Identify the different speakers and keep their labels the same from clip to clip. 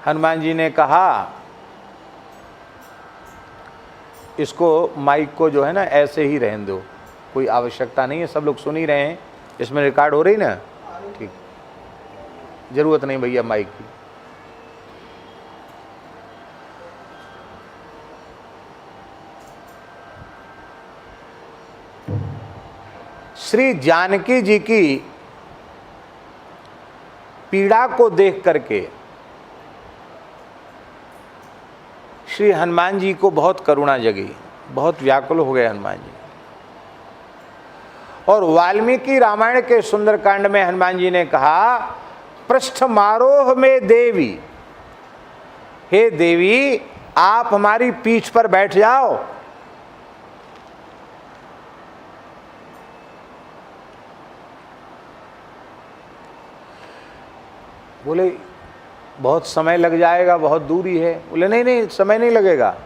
Speaker 1: हनुमान जी ने कहा इसको माइक को जो है ना ऐसे ही रहने दो, कोई आवश्यकता नहीं है, सब लोग सुन ही रहे हैं, इसमें रिकॉर्ड हो रही ना, ठीक, जरूरत नहीं भैया माइक की। श्री जानकी जी की पीड़ा को देख करके श्री हनुमान जी को बहुत करुणा जगी, बहुत व्याकुल हो गए हनुमान जी। और वाल्मीकि रामायण के सुंदरकांड में हनुमान जी ने कहा, पृष्ठमारोह में देवी, हे देवी आप हमारी पीठ पर बैठ जाओ। बोले बहुत समय लग जाएगा, बहुत दूरी है। बोले नहीं नहीं समय नहीं लगेगा।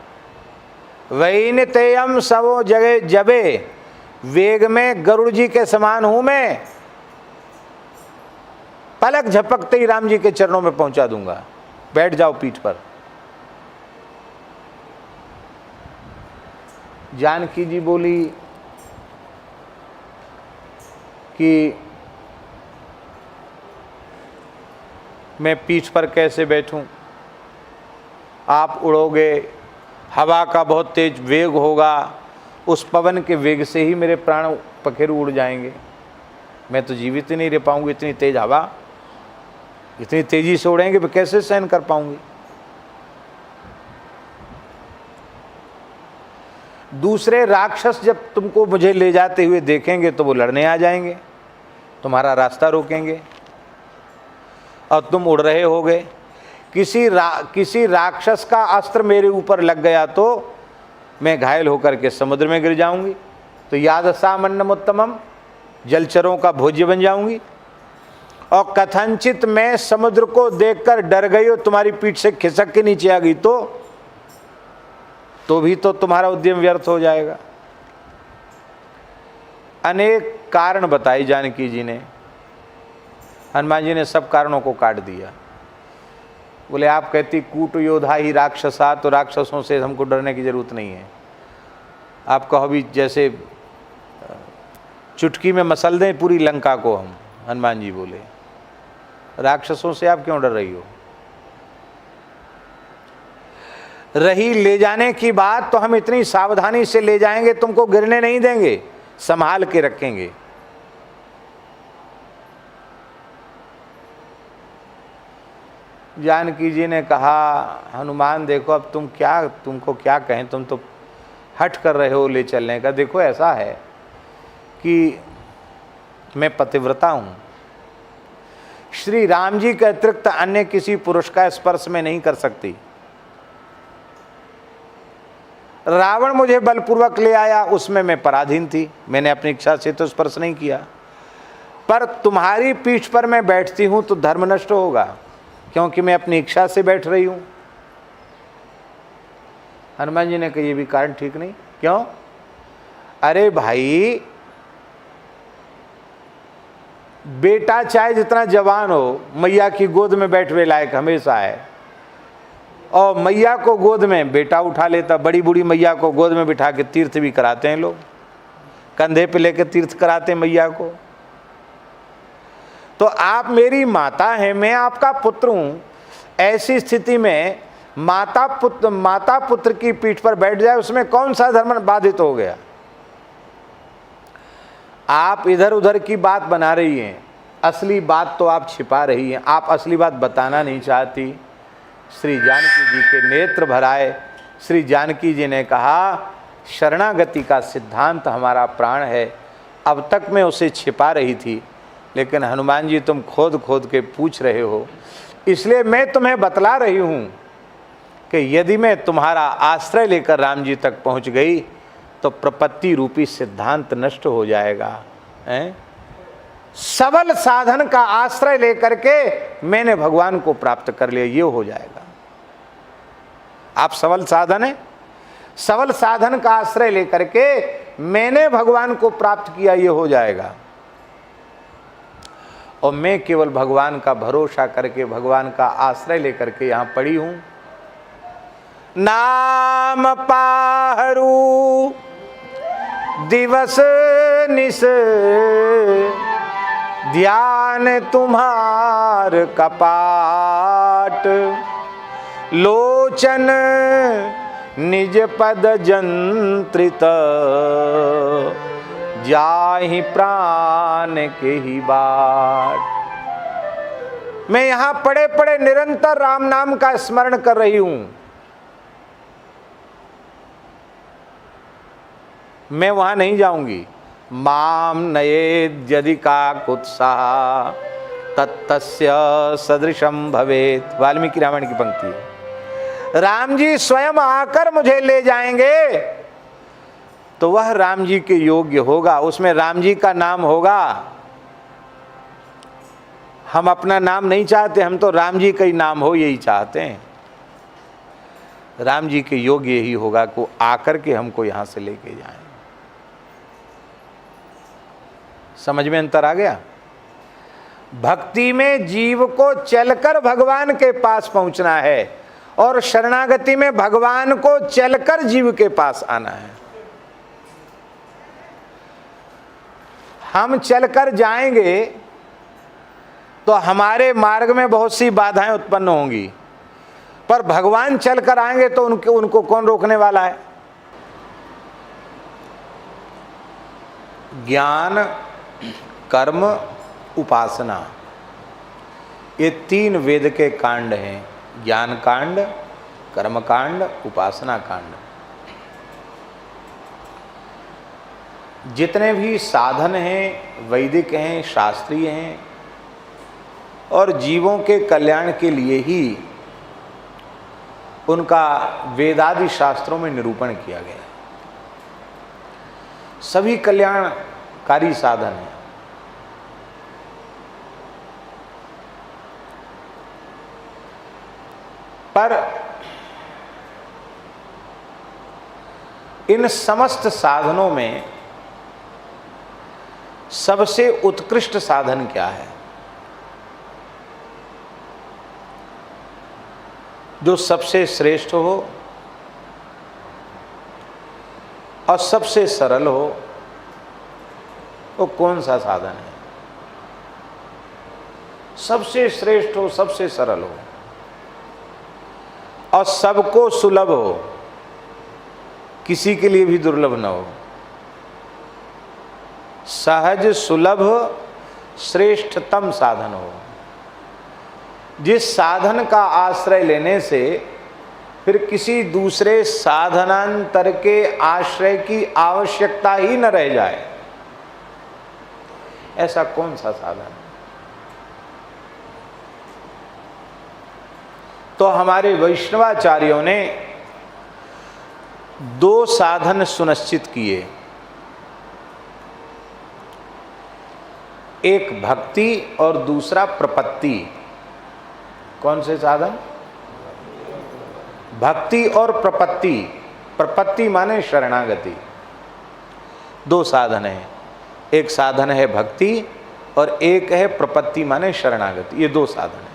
Speaker 1: वही तेयम सबो जगह जबे, वेग में गरुड़ जी के समान हूं मैं, पलक झपकते ही राम जी के चरणों में पहुंचा दूंगा, बैठ जाओ पीठ पर। जानकी जी बोली कि मैं पीठ पर कैसे बैठूं, आप उड़ोगे, हवा का बहुत तेज वेग होगा, उस पवन के वेग से ही मेरे प्राण पखेरु उड़ जाएंगे, मैं तो जीवित ही नहीं रह पाऊंगी। इतनी तेज हवा, इतनी तेजी से उड़ेंगे, मैं कैसे सहन कर पाऊंगी। दूसरे राक्षस जब तुमको मुझे ले जाते हुए देखेंगे तो वो लड़ने आ जाएंगे, तुम्हारा रास्ता रोकेंगे और तुम उड़ रहे होगे। किसी राक्षस का अस्त्र मेरे ऊपर लग गया तो मैं घायल होकर के समुद्र में गिर जाऊंगी, तो याद सामन्नमुत्तमम, जलचरों का भोज्य बन जाऊंगी। और कथनचित मैं समुद्र को देखकर डर गई और तुम्हारी पीठ से खिसक के नीचे आ गई तो भी तो तुम्हारा उद्यम व्यर्थ हो जाएगा। अनेक कारण बताई जानकी जी ने, हनुमान जी ने सब कारणों को काट दिया। बोले आप कहती कूट योद्धा ही राक्षसा, तो राक्षसों से हमको डरने की जरूरत नहीं है। आप कहो भी जैसे चुटकी में मसल दें पूरी लंका को हम। हनुमान जी बोले राक्षसों से आप क्यों डर रही हो। रही ले जाने की बात तो हम इतनी सावधानी से ले जाएंगे, तुमको गिरने नहीं देंगे, संभाल के रखेंगे। जानकी जी ने कहा हनुमान देखो अब तुमको क्या कहें, तुम तो हट कर रहे हो ले चलने का। देखो ऐसा है कि मैं पतिव्रता हूँ, श्री राम जी के अतिरिक्त अन्य किसी पुरुष का स्पर्श में नहीं कर सकती। रावण मुझे बलपूर्वक ले आया, उसमें मैं पराधीन थी, मैंने अपनी इच्छा से तो स्पर्श नहीं किया। पर तुम्हारी पीठ पर मैं बैठती हूँ तो धर्म नष्ट होगा, क्योंकि मैं अपनी इच्छा से बैठ रही हूँ। हनुमान जी ने कहा ये भी कारण ठीक नहीं। क्यों? अरे भाई बेटा चाहे जितना जवान हो, मैया की गोद में बैठने लायक हमेशा है, और मैया को गोद में बेटा उठा लेता। बड़ी बूढ़ी मैया को गोद में बिठा के तीर्थ भी कराते हैं लोग, कंधे पे लेके तीर्थ कराते हैं मैया को। तो आप मेरी माता हैं, मैं आपका पुत्र हूं। ऐसी स्थिति में माता पुत्र की पीठ पर बैठ जाए, उसमें कौन सा धर्म बाधित हो गया। आप इधर उधर की बात बना रही हैं, असली बात तो आप छिपा रही हैं, आप असली बात बताना नहीं चाहती। श्री जानकी जी के नेत्र भराए। श्री जानकी जी ने कहा शरणागति का सिद्धांत हमारा प्राण है। अब तक मैं उसे छिपा रही थी, लेकिन हनुमान जी तुम खोद खोद के पूछ रहे हो, इसलिए मैं तुम्हें बतला रही हूँ कि यदि मैं तुम्हारा आश्रय लेकर राम जी तक पहुँच गई तो प्रपत्ति रूपी सिद्धांत नष्ट हो जाएगा। सबल साधन का आश्रय लेकर के मैंने भगवान को प्राप्त कर लिया, ये हो जाएगा। आप सबल साधन है, सबल साधन का आश्रय लेकर के मैंने भगवान को प्राप्त किया, ये हो जाएगा। और मैं केवल भगवान का भरोसा करके, भगवान का आश्रय लेकर के यहाँ पड़ी हूँ। नाम पाहरू दिवस निस, ध्यान तुम्हार कपाट, लोचन निज पद जंत्रित, जाहि प्राण के ही बाट। मैं यहां पड़े पड़े निरंतर राम नाम का स्मरण कर रही हूं। मैं वहां नहीं जाऊंगी। माम नयेद यदि का कुत्साह, तत्तस्य सदृशम भवेत। वाल्मीकि रामायण की पंक्ति है। राम जी स्वयं आकर मुझे ले जाएंगे तो वह राम जी के योग्य होगा, उसमें राम जी का नाम होगा। हम अपना नाम नहीं चाहते, हम तो राम जी का ही नाम हो यही चाहते हैं। राम जी के योग्य यही होगा को आकर के हमको यहां से लेके जाएं। समझ में अंतर आ गया? भक्ति में जीव को चलकर भगवान के पास पहुंचना है और शरणागति में भगवान को चलकर जीव के पास आना है। हम चलकर जाएंगे तो हमारे मार्ग में बहुत सी बाधाएं उत्पन्न होंगी, पर भगवान चलकर आएंगे तो उनको कौन रोकने वाला है? ज्ञान, कर्म, उपासना, ये तीन वेद के कांड हैं। ज्ञान कांड, कर्म कांड, उपासना कांड। जितने भी साधन हैं वैदिक हैं, शास्त्रीय हैं और जीवों के कल्याण के लिए ही उनका वेदादि शास्त्रों में निरूपण किया गया। सभी कल्याणकारी साधन हैं। पर इन समस्त साधनों में सबसे उत्कृष्ट साधन क्या है? जो सबसे श्रेष्ठ हो और सबसे सरल हो, वो कौन सा साधन है? सबसे श्रेष्ठ हो, सबसे सरल हो और सबको सुलभ हो, किसी के लिए भी दुर्लभ न हो। सहज सुलभ श्रेष्ठतम साधन हो, जिस साधन का आश्रय लेने से फिर किसी दूसरे साधनांतर के आश्रय की आवश्यकता ही न रह जाए। ऐसा कौन सा साधन है? तो हमारे वैष्णवाचार्यों ने दो साधन सुनिश्चित किए, एक भक्ति और दूसरा प्रपत्ति। कौन से साधन? भक्ति और प्रपत्ति। प्रपत्ति माने शरणागति। दो साधन है, एक साधन है भक्ति और एक है प्रपत्ति माने शरणागति। ये दो साधन है।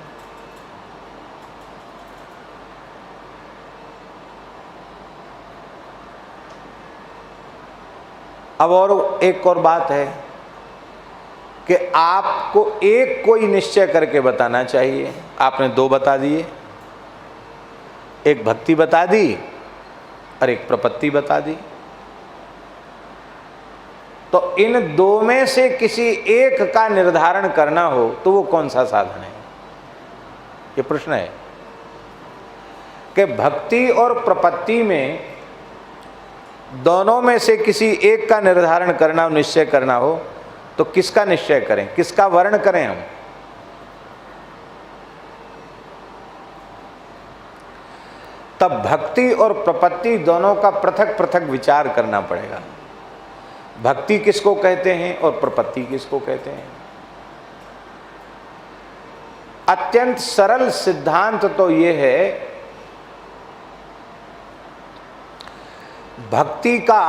Speaker 1: अब और एक और बात है कि आपको एक कोई निश्चय करके बताना चाहिए। आपने दो बता दिए, एक भक्ति बता दी और एक प्रपत्ति बता दी। तो इन दो में से किसी एक का निर्धारण करना हो तो वो कौन सा साधन है? ये प्रश्न है कि भक्ति और प्रपत्ति में दोनों में से किसी एक का निर्धारण करना हो, निश्चय करना हो, तो किसका निश्चय करें, किसका वर्ण करें हम? तब भक्ति और प्रपत्ति दोनों का पृथक पृथक विचार करना पड़ेगा। भक्ति किसको कहते हैं और प्रपत्ति किसको कहते हैं? अत्यंत सरल सिद्धांत तो ये है, भक्ति का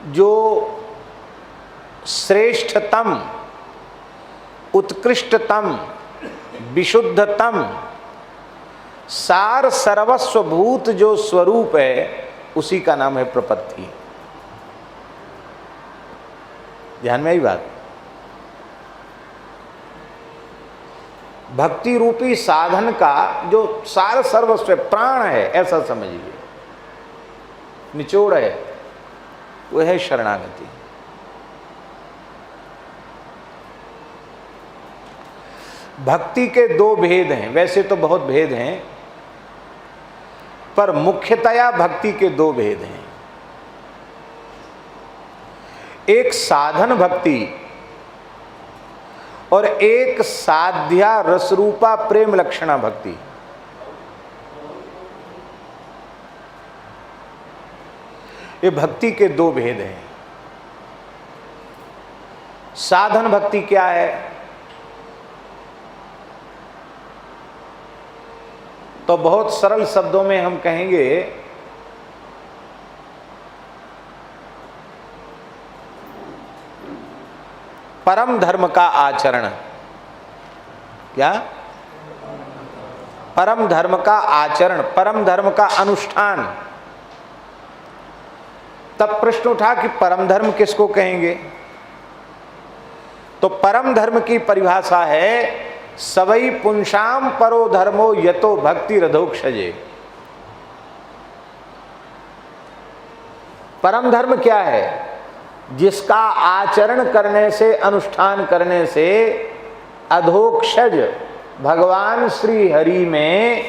Speaker 1: जो श्रेष्ठतम, उत्कृष्टतम, विशुद्धतम, सार सर्वस्वभूत जो स्वरूप है उसी का नाम है प्रपत्ति। ध्यान में आई बात। भक्ति रूपी साधन का जो सार सर्वस्व प्राण है, ऐसा समझिए, निचोड़ है, वह है शरणागति। भक्ति के दो भेद हैं, वैसे तो बहुत भेद हैं, पर मुख्यतया भक्ति के दो भेद हैं। एक साधन भक्ति और एक साध्या रसरूपा प्रेम लक्षणा भक्ति। ये भक्ति के दो भेद हैं। साधन भक्ति क्या है? तो बहुत सरल शब्दों में हम कहेंगे परम धर्म का आचरण। क्या? परम धर्म का आचरण, परम धर्म का अनुष्ठान। तब प्रश्न उठा कि परम धर्म किसको कहेंगे? तो परम धर्म की परिभाषा है सवई पुंसाम परो धर्मो यतो भक्ति रधोक्षजे। परम धर्म क्या है? जिसका आचरण करने से, अनुष्ठान करने से अधोक्षज भगवान श्री हरि में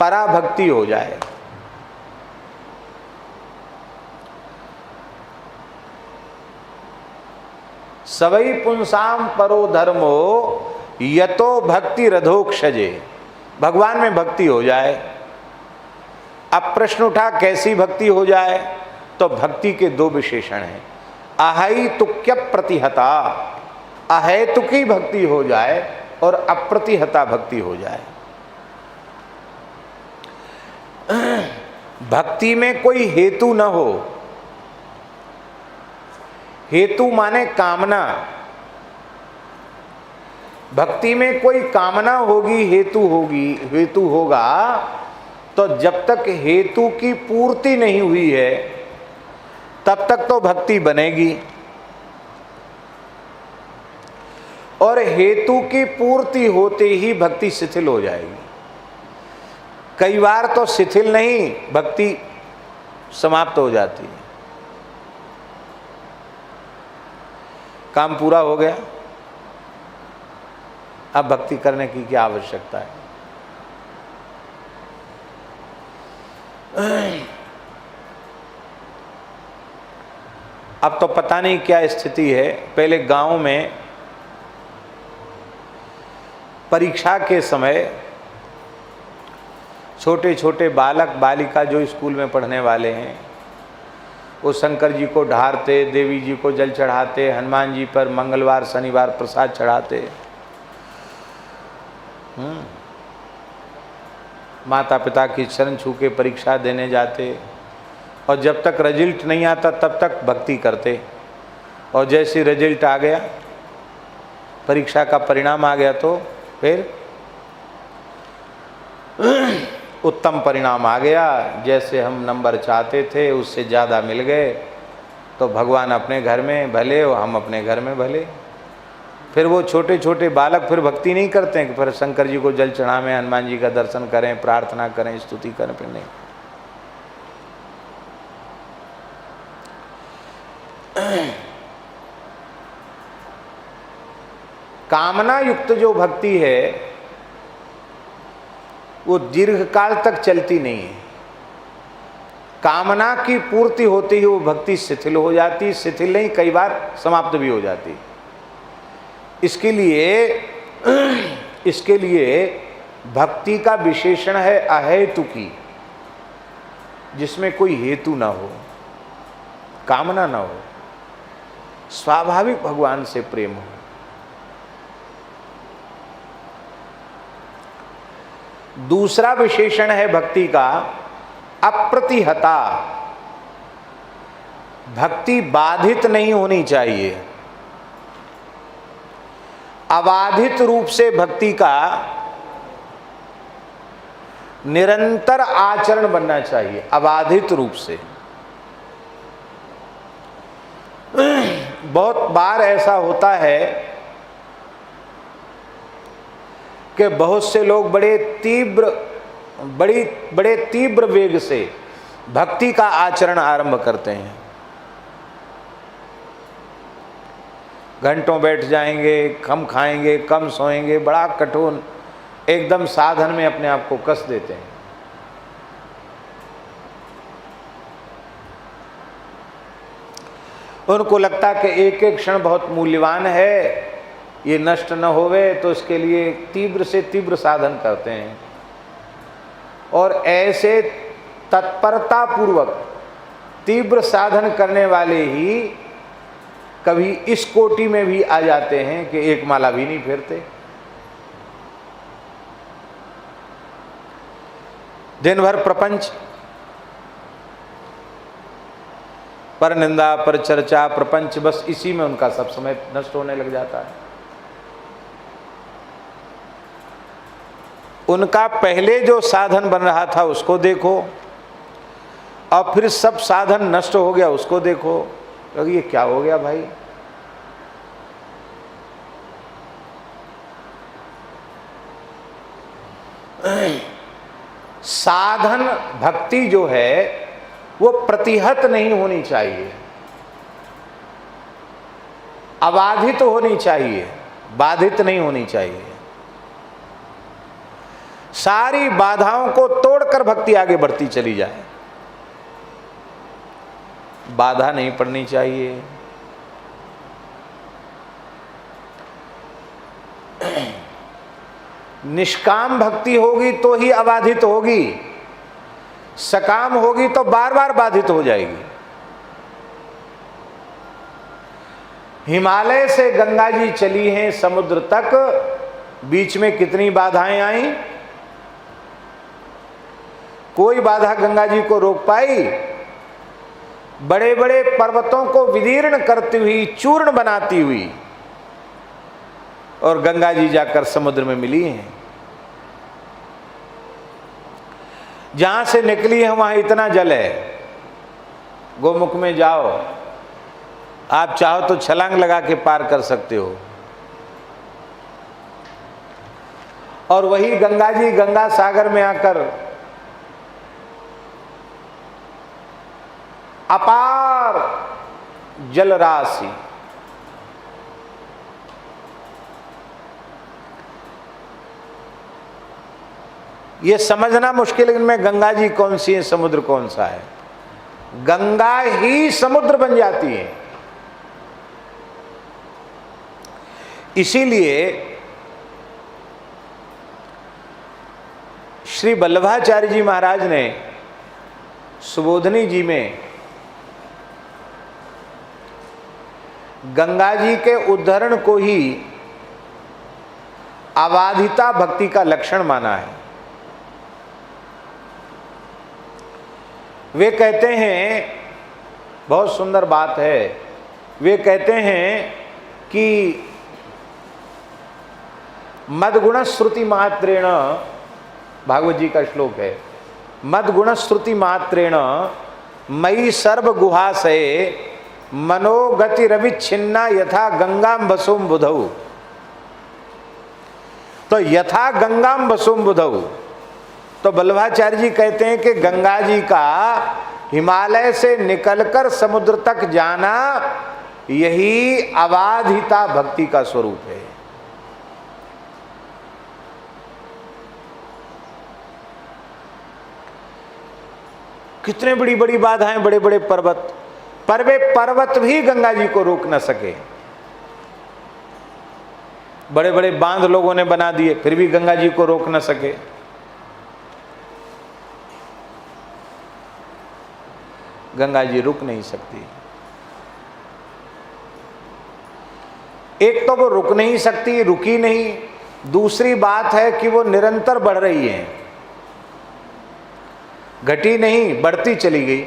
Speaker 1: पराभक्ति हो जाए। सवई पुंसाम परो धर्मो यतो भक्ति रधोक्षजे, भगवान में भक्ति हो जाए। अब प्रश्न उठा कैसी भक्ति हो जाए? तो भक्ति के दो विशेषण हैं, अहैतुक्य प्रतिहता, अहेतुकी भक्ति हो जाए और अप्रतिहता भक्ति हो जाए। भक्ति में कोई हेतु न हो। हेतु माने कामना। भक्ति में कोई कामना होगी, हेतु होगी, हेतु होगा, तो जब तक हेतु की पूर्ति नहीं हुई है तब तक तो भक्ति बनेगी, और हेतु की पूर्ति होते ही भक्ति शिथिल हो जाएगी। कई बार तो शिथिल नहीं, भक्ति समाप्त हो जाती है। काम पूरा हो गया, अब भक्ति करने की क्या आवश्यकता है? अब तो पता नहीं क्या स्थिति है। पहले गांव में परीक्षा के समय छोटे छोटे बालक बालिका जो स्कूल में पढ़ने वाले हैं वो शंकर जी को ढारते, देवी जी को जल चढ़ाते, हनुमान जी पर मंगलवार शनिवार प्रसाद चढ़ाते, माता पिता की चरण छू के परीक्षा देने जाते, और जब तक रिजल्ट नहीं आता तब तक भक्ति करते, और जैसे रिजल्ट आ गया, परीक्षा का परिणाम आ गया, तो फिर उत्तम परिणाम आ गया, जैसे हम नंबर चाहते थे उससे ज़्यादा मिल गए, तो भगवान अपने घर में भले और हम अपने घर में भले। फिर वो छोटे छोटे बालक फिर भक्ति नहीं करते हैं कि फिर शंकर जी को जल चढ़ावें, हनुमान जी का दर्शन करें, प्रार्थना करें, स्तुति करें, फिर नहीं। कामना युक्त जो भक्ति है वो दीर्घकाल तक चलती नहीं है। कामना की पूर्ति होते ही वो भक्ति शिथिल हो जाती, शिथिल नहीं कई बार समाप्त भी हो जाती। इसके लिए भक्ति का विशेषण है अहेतुकी, जिसमें कोई हेतु ना हो, कामना ना हो, स्वाभाविक भगवान से प्रेम हो। दूसरा विशेषण है भक्ति का अप्रतिहता। भक्ति बाधित नहीं होनी चाहिए। अबाधित रूप से भक्ति का निरंतर आचरण बनना चाहिए, अबाधित रूप से। बहुत बार ऐसा होता है कि बहुत से लोग बड़े तीव्र वेग से भक्ति का आचरण आरंभ करते हैं। घंटों बैठ जाएंगे, कम खाएंगे, कम सोएंगे, बड़ा कठोर एकदम साधन में अपने आप को कस देते हैं। उनको लगता कि एक एक क्षण बहुत मूल्यवान है, ये नष्ट न होवे, तो इसके लिए तीव्र से तीव्र साधन करते हैं। और ऐसे तत्परता पूर्वक तीव्र साधन करने वाले ही कभी इस कोटि में भी आ जाते हैं कि एक माला भी नहीं फेरते। दिन भर प्रपंच, पर निंदा, पर चर्चा, प्रपंच, बस इसी में उनका सब समय नष्ट होने लग जाता है। उनका पहले जो साधन बन रहा था उसको देखो, और फिर सब साधन नष्ट हो गया उसको देखो, क्योंकि ये क्या हो गया भाई। साधन भक्ति जो है वो प्रतिहत नहीं होनी चाहिए, अबाधित होनी चाहिए, बाधित नहीं होनी चाहिए। सारी बाधाओं को तोड़कर भक्ति आगे बढ़ती चली जाए, बाधा नहीं पड़नी चाहिए। निष्काम भक्ति होगी तो ही अबाधित होगी, सकाम होगी तो बार बार बाधित हो जाएगी। हिमालय से गंगा जी चली हैं समुद्र तक, बीच में कितनी बाधाएं आई, कोई बाधा गंगा जी को रोक पाई। बड़े बड़े पर्वतों को विदीर्ण करती हुई, चूर्ण बनाती हुई, और गंगा जी जाकर समुद्र में मिली हैं। जहां से निकली है वहां इतना जल है, गोमुख में जाओ, आप चाहो तो छलांग लगा के पार कर सकते हो। और वही गंगा जी गंगा सागर में आकर अपार जल राशि, ये समझना मुश्किल है इनमें गंगा जी कौन सी है, समुद्र कौन सा है। गंगा ही समुद्र बन जाती है। इसीलिए श्री वल्लभाचार्य जी महाराज ने सुबोधनी जी में गंगा जी के उद्धरण को ही अबाधिता भक्ति का लक्षण माना है। वे कहते हैं, बहुत सुंदर बात है, वे कहते हैं कि मद्गुण श्रुति मात्रेण, भागवत जी का श्लोक है, मद्गुण श्रुति मात्रेण मयि सर्व गुहाशये मनोगति रविच्छिन्ना यथा गंगाम वसुम बुधौ। तो यथा गंगाम वसुम बुधौ, तो वल्लभाचार्य जी कहते हैं कि गंगा जी का हिमालय से निकलकर समुद्र तक जाना यही अबाधिता भक्ति का स्वरूप है। कितने बड़ी बड़ी बाधाएं, बड़े बड़े पर्वत, पर वे पर्वत भी गंगा जी को रोक न सके। बड़े बड़े बांध लोगों ने बना दिए, फिर भी गंगा जी को रोक न सके। गंगा जी रुक नहीं सकती। एक तो वो रुक नहीं सकती, रुकी नहीं, दूसरी बात है कि वो निरंतर बढ़ रही है, घटी नहीं, बढ़ती चली गई।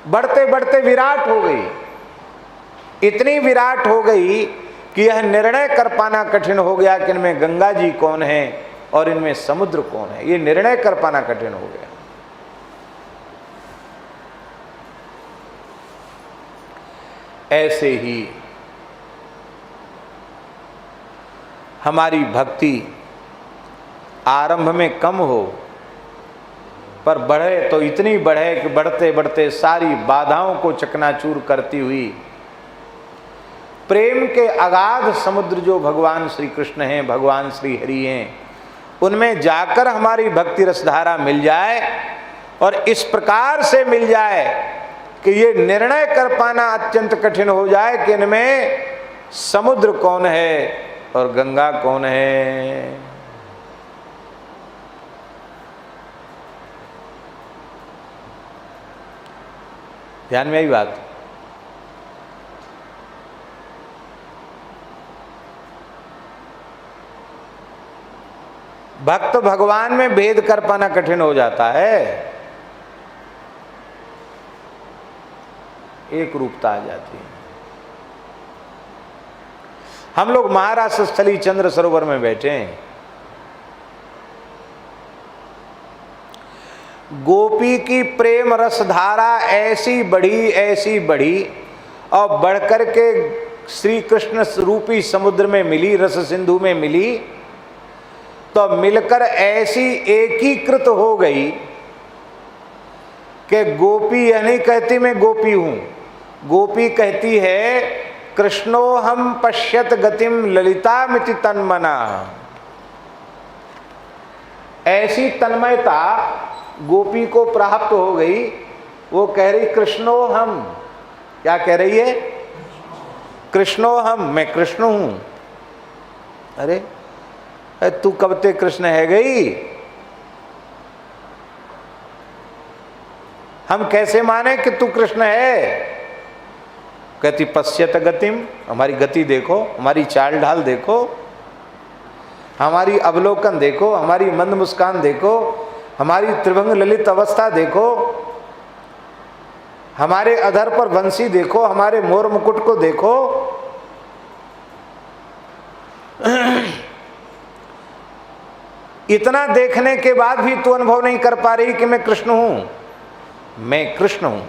Speaker 1: बढ़ते बढ़ते विराट हो गई, इतनी विराट हो गई कि यह निर्णय कर पाना कठिन हो गया कि इनमें गंगा जी कौन है और इनमें समुद्र कौन है। ये निर्णय कर पाना कठिन हो गया। ऐसे ही हमारी भक्ति आरंभ में कम हो पर बढ़े तो इतनी बढ़े कि बढ़ते बढ़ते सारी बाधाओं को चकनाचूर करती हुई प्रेम के अगाध समुद्र जो भगवान श्री कृष्ण हैं, भगवान श्री हरि हैं, उनमें जाकर हमारी भक्ति रसधारा मिल जाए और इस प्रकार से मिल जाए कि ये निर्णय कर पाना अत्यंत कठिन हो जाए कि इनमें समुद्र कौन है और गंगा कौन है। ध्यान में आई बात। भक्त भगवान में भेद कर पाना कठिन हो जाता है, एक रूपता आ जाती है। हम लोग महाराष्ट्र स्थली चंद्र सरोवर में बैठे हैं, गोपी की प्रेम रसधारा ऐसी बढ़ी और बढ़कर के श्री कृष्ण रूपी समुद्र में मिली, रस सिंधु में मिली, तो मिलकर ऐसी एकीकृत हो गई कि गोपी यह नहीं कहती मैं गोपी हूं, गोपी कहती है कृष्णो हम पश्यत गतिम ललितामिति तन्मना। ऐसी तन्मयता गोपी को प्राप्त हो गई, वो कह रही कृष्णो हम। क्या कह रही है? कृष्णो हम, मैं कृष्ण हूं। अरे तू कब ते कृष्ण है गई? हम कैसे माने कि तू कृष्ण है? कहती पश्यत गतिम, हमारी गति देखो, हमारी चाल ढाल देखो, हमारी अवलोकन देखो, हमारी मंद मुस्कान देखो, हमारी त्रिभंग ललित अवस्था देखो, हमारे अधर पर बंसी देखो, हमारे मोर मुकुट को देखो। इतना देखने के बाद भी तू अनुभव नहीं कर पा रही कि मैं कृष्ण हूं, मैं कृष्ण हूं।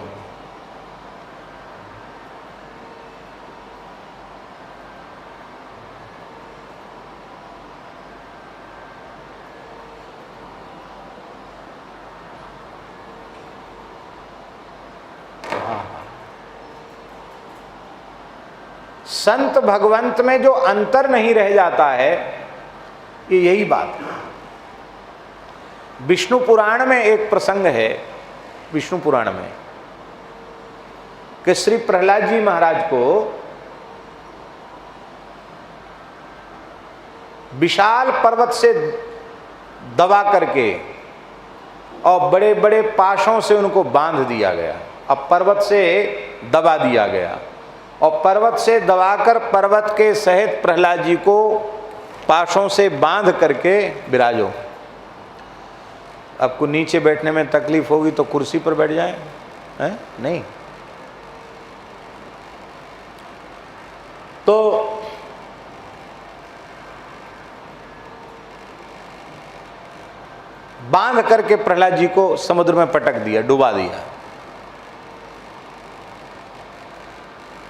Speaker 1: संत भगवंत में जो अंतर नहीं रह जाता है, ये यही बात है। विष्णु पुराण में एक प्रसंग है, विष्णु पुराण में, कि श्री प्रहलाद जी महाराज को विशाल पर्वत से दबा करके और बड़े बड़े पाशों से उनको बांध दिया गया। अब पर्वत से दबा दिया गया और पर्वत से दबाकर पर्वत के सहित प्रहलाद जी को पाशों से बांध करके विराजो। आपको नीचे बैठने में तकलीफ होगी तो कुर्सी पर बैठ जाए, हैं? नहीं। तो बांध करके प्रहलाद जी को समुद्र में पटक दिया, डुबा दिया।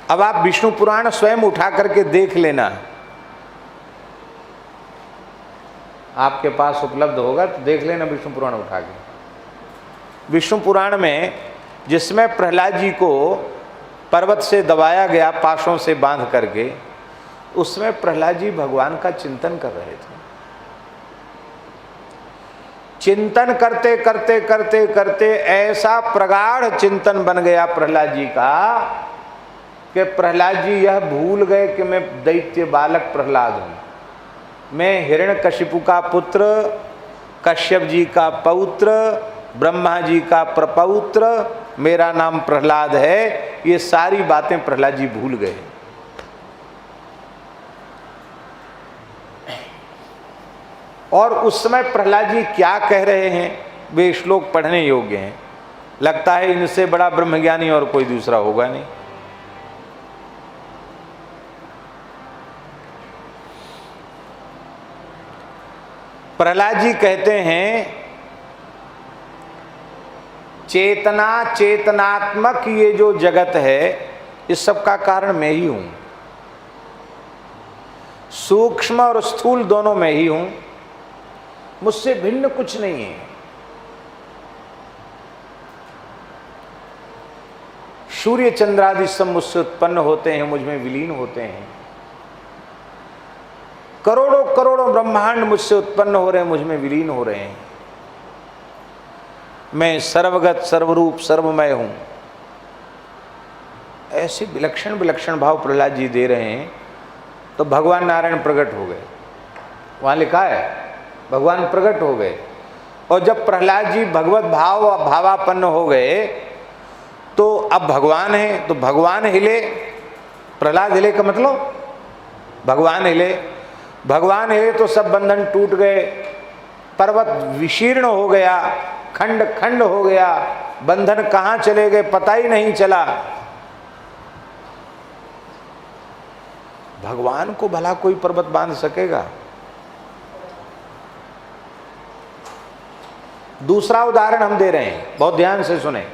Speaker 1: अब आप विष्णु पुराण स्वयं उठा करके देख लेना, आपके पास उपलब्ध होगा तो देख लेना विष्णु पुराण उठा के। विष्णु पुराण में जिसमें प्रहलाद जी को पर्वत से दबाया गया पाशों से बांध करके, उसमें प्रहलाद जी भगवान का चिंतन कर रहे थे। चिंतन करते करते करते करते ऐसा प्रगाढ़ चिंतन बन गया प्रहलाद जी का कि प्रहलाद जी यह भूल गए कि मैं दैत्य बालक प्रहलाद हूं, मैं हिरण्यकशिपु का पुत्र, कश्यप जी का पौत्र, ब्रह्मा जी का प्रपौत्र, मेरा नाम प्रहलाद है। ये सारी बातें प्रहलाद जी भूल गए। और उस समय प्रहलाद जी क्या कह रहे हैं, वे श्लोक पढ़ने योग्य हैं। लगता है इनसे बड़ा ब्रह्मज्ञानी और कोई दूसरा होगा नहीं। प्रहलाद जी कहते हैं चेतना चेतनात्मक ये जो जगत है इस सब का कारण मैं ही हूं, सूक्ष्म और स्थूल दोनों मैं ही हूं, मुझसे भिन्न कुछ नहीं है। सूर्य चंद्रादि सब मुझसे उत्पन्न होते हैं, मुझ में विलीन होते हैं। करोड़ों करोड़ों ब्रह्मांड मुझसे उत्पन्न हो रहे हैं, मुझ में विलीन हो रहे हैं। मैं सर्वगत सर्वरूप सर्वमय हूं। ऐसे विलक्षण विलक्षण भाव प्रहलाद जी दे रहे हैं। तो भगवान नारायण प्रकट हो गए, वहां लिखा है भगवान प्रकट हो गए। और जब प्रहलाद जी भगवत भावापन्न हो गए तो अब भगवान है, तो भगवान हिले, प्रहलाद हिले का मतलब भगवान हिले। भगवान हिले तो सब बंधन टूट गए, पर्वत विशीर्ण हो गया, खंड खंड हो गया, बंधन कहां चले गए पता ही नहीं चला। भगवान को भला कोई पर्वत बांध सकेगा? दूसरा उदाहरण हम दे रहे हैं, बहुत ध्यान से सुने।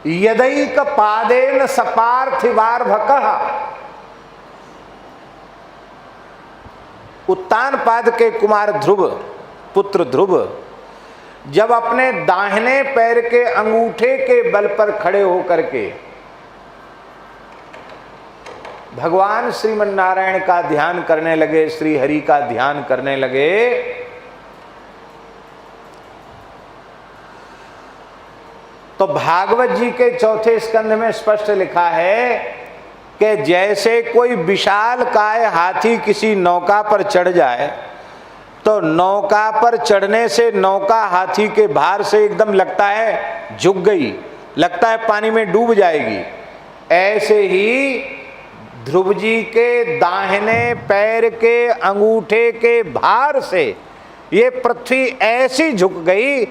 Speaker 1: यदैक पादेन सपार्थिवार्भकः, उत्तान पाद के कुमार ध्रुव, पुत्र ध्रुव जब अपने दाहिने पैर के अंगूठे के बल पर खड़े होकर के भगवान श्रीमन नारायण का ध्यान करने लगे, श्री हरि का ध्यान करने लगे, तो भागवत जी के चौथे स्कंध में स्पष्ट लिखा है कि जैसे कोई विशाल काय हाथी किसी नौका पर चढ़ जाए तो नौका पर चढ़ने से नौका हाथी के भार से एकदम लगता है झुक गई, लगता है पानी में डूब जाएगी। ऐसे ही ध्रुव जी के दाहिने पैर के अंगूठे के भार से ये पृथ्वी ऐसी झुक गई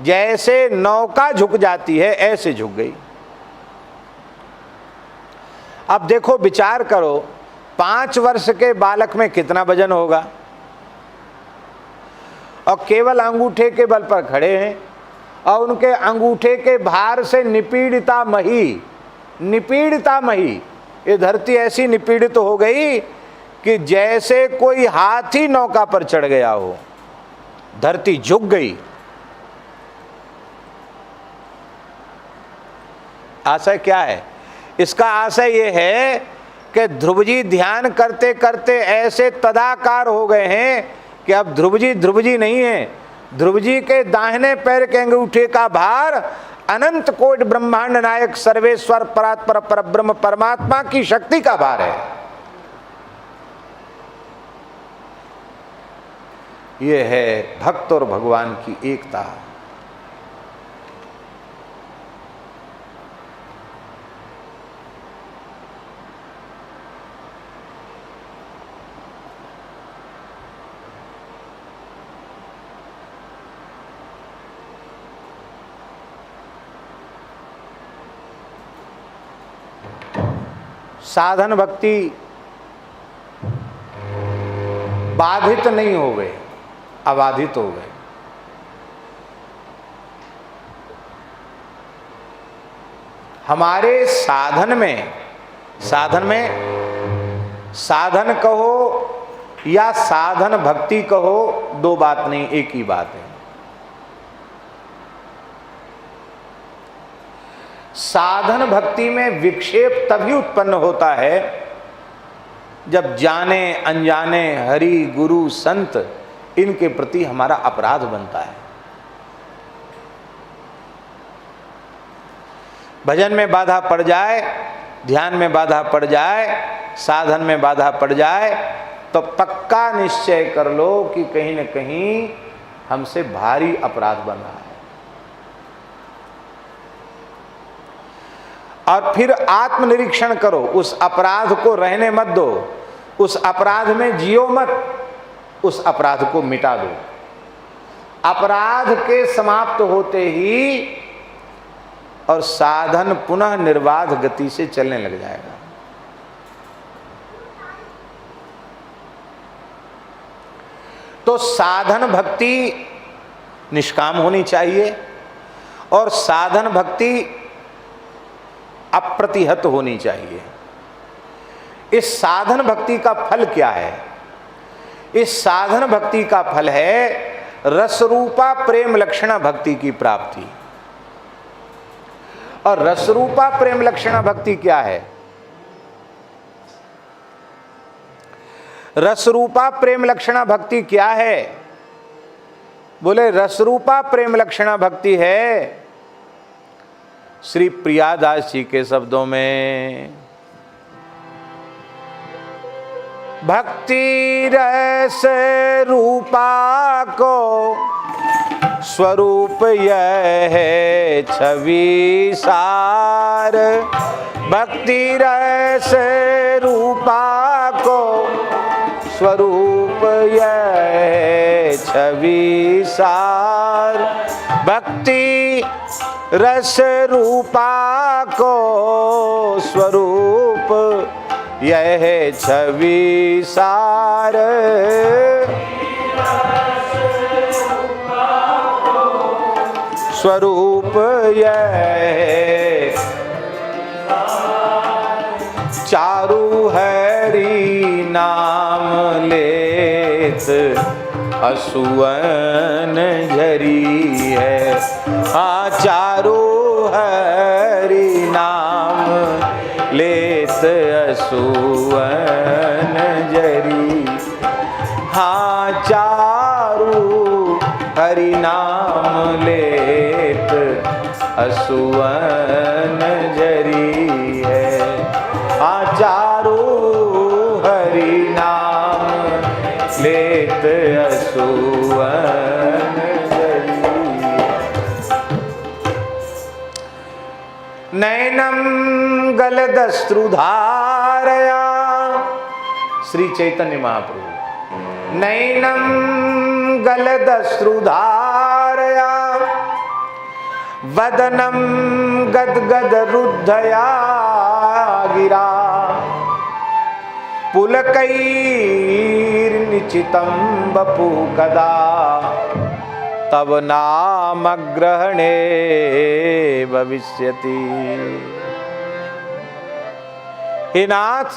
Speaker 1: जैसे नौका झुक जाती है, ऐसे झुक गई। अब देखो, विचार करो, 5 वर्ष के बालक में कितना वजन होगा और केवल अंगूठे के बल पर खड़े हैं और उनके अंगूठे के भार से निपीड़िता मही, ये धरती ऐसी निपीड़ित हो गई कि जैसे कोई हाथी नौका पर चढ़ गया हो, धरती झुक गई। आशय क्या है इसका? आशय ये है कि ध्रुव जी ध्यान करते करते ऐसे तदाकार हो गए हैं कि अब ध्रुव जी नहीं है, ध्रुव जी के दाहिने पैर के अंगूठे का भार अनंत कोटि ब्रह्मांड नायक सर्वेश्वर परात्पर परब्रह्म परमात्मा की शक्ति का भार है। यह है भक्त और भगवान की एकता। साधन भक्ति बाधित नहीं हो गए, अबाधित हो गए। हमारे साधन में साधन कहो या साधन भक्ति कहो, दो बात नहीं, एक ही बात है। साधन भक्ति में विक्षेप तभी उत्पन्न होता है जब जाने अनजाने हरि गुरु संत इनके प्रति हमारा अपराध बनता है। भजन में बाधा पड़ जाए, ध्यान में बाधा पड़ जाए, साधन में बाधा पड़ जाए, तो पक्का निश्चय कर लो कि कहीं न कहीं हमसे भारी अपराध बन रहा है। और फिर आत्मनिरीक्षण करो, उस अपराध को रहने मत दो, उस अपराध में जियो मत, उस अपराध को मिटा दो। अपराध के समाप्त होते ही और साधन पुनः निर्बाध गति से चलने लग जाएगा। तो साधन भक्ति निष्काम होनी चाहिए और साधन भक्ति अप्रतिहत होनी चाहिए। इस साधन भक्ति का फल क्या है? इस साधन भक्ति का फल है रसरूपा प्रेम लक्षणा भक्ति की प्राप्ति। और रसरूपा प्रेम लक्षणा भक्ति क्या है? रसरूपा प्रेम लक्षणा भक्ति क्या है? बोले रसरूपा प्रेम लक्षणा भक्ति है श्री प्रियादास जी के शब्दों में, भक्ति रस रूपा को स्वरूप यह है छवि सार। भक्ति रस रूपा को स्वरूप यह है छवि सार। भक्ति रस रूपा को स्वरूप यह है छवि सार। स्वरूप यह है चारु हरि नाम लेत असुवन झरी है। हाँ चारु हरि नाम लेत असुवन झरी। हाँ चारु हरि नाम लेत असुवन झरी है। हाँ चारु हरि नाम लेत असुवन झरी। नैनम गलदश्रुधारया, श्री चैतन्य महाप्रभु। नैनम गलदश्रुधारया वदनम गदगद रुद्धया गिरा। पुलकैर्निचितं वपु कदा तब नाम ग्रहणे भविष्यति। हे नाथ,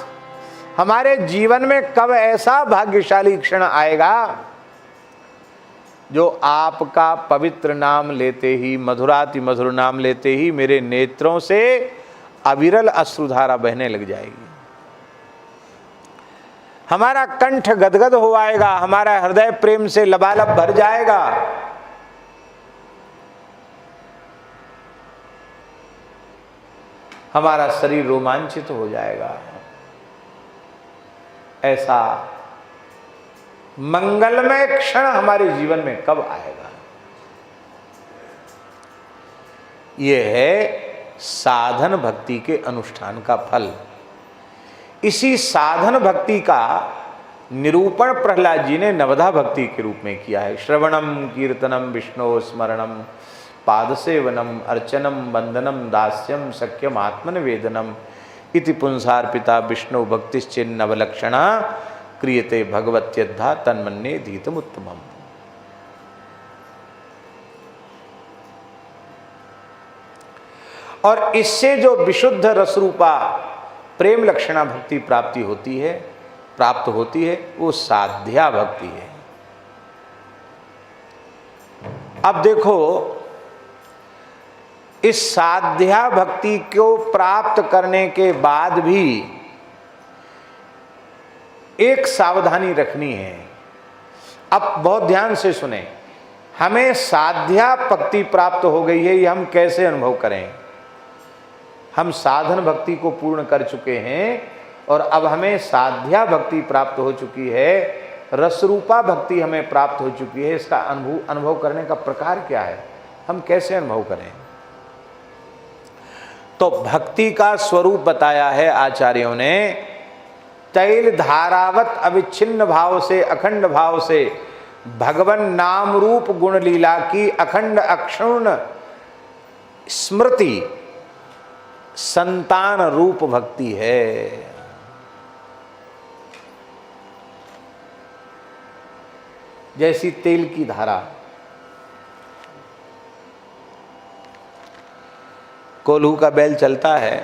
Speaker 1: हमारे जीवन में कब ऐसा भाग्यशाली क्षण आएगा जो आपका पवित्र नाम लेते ही, मधुराति मधुर नाम लेते ही मेरे नेत्रों से अविरल अश्रुधारा बहने लग जाएगी। हमारा कंठ गदगद हो आएगा, हमारा हृदय प्रेम से लबालब भर जाएगा। हमारा शरीर रोमांचित हो जाएगा। ऐसा मंगलमय क्षण हमारे जीवन में कब आएगा? यह है साधन भक्ति के अनुष्ठान का फल। इसी साधन भक्ति का निरूपण प्रहलाद जी ने नवधा भक्ति के रूप में किया है। श्रवणम कीर्तनम विष्णु स्मरणम पादसेवनम अर्चनम वंदनम दास्यम सख्यम आत्मनिवेदनम इति पुंसार्पिता विष्णु भक्तिश्चिन् नवलक्षणा क्रियते भगवत्यद्धा तन्मन्ये धीतमुत्तमम्। और इससे जो विशुद्ध रसरूपा प्रेम लक्षणा भक्ति प्राप्त होती है वो साध्या भक्ति है। अब देखो, इस साध्या भक्ति को प्राप्त करने के बाद भी एक सावधानी रखनी है। अब बहुत ध्यान से सुने, हमें साध्या भक्ति प्राप्त हो गई है, ये हम कैसे अनुभव करें? हम साधन भक्ति को पूर्ण कर चुके हैं और अब हमें साध्या भक्ति प्राप्त हो चुकी है, रसरूपा भक्ति हमें प्राप्त हो चुकी है। इसका अनुभव करने का प्रकार क्या है, हम कैसे अनुभव करें? तो भक्ति का स्वरूप बताया है आचार्यों ने। तैल धारावत अविच्छिन्न भाव से, अखंड भाव से भगवन नाम रूप गुण लीला की अखंड अक्षुण्ण स्मृति संतान रूप भक्ति है। जैसी तेल की धारा, कोल्हू का बैल चलता है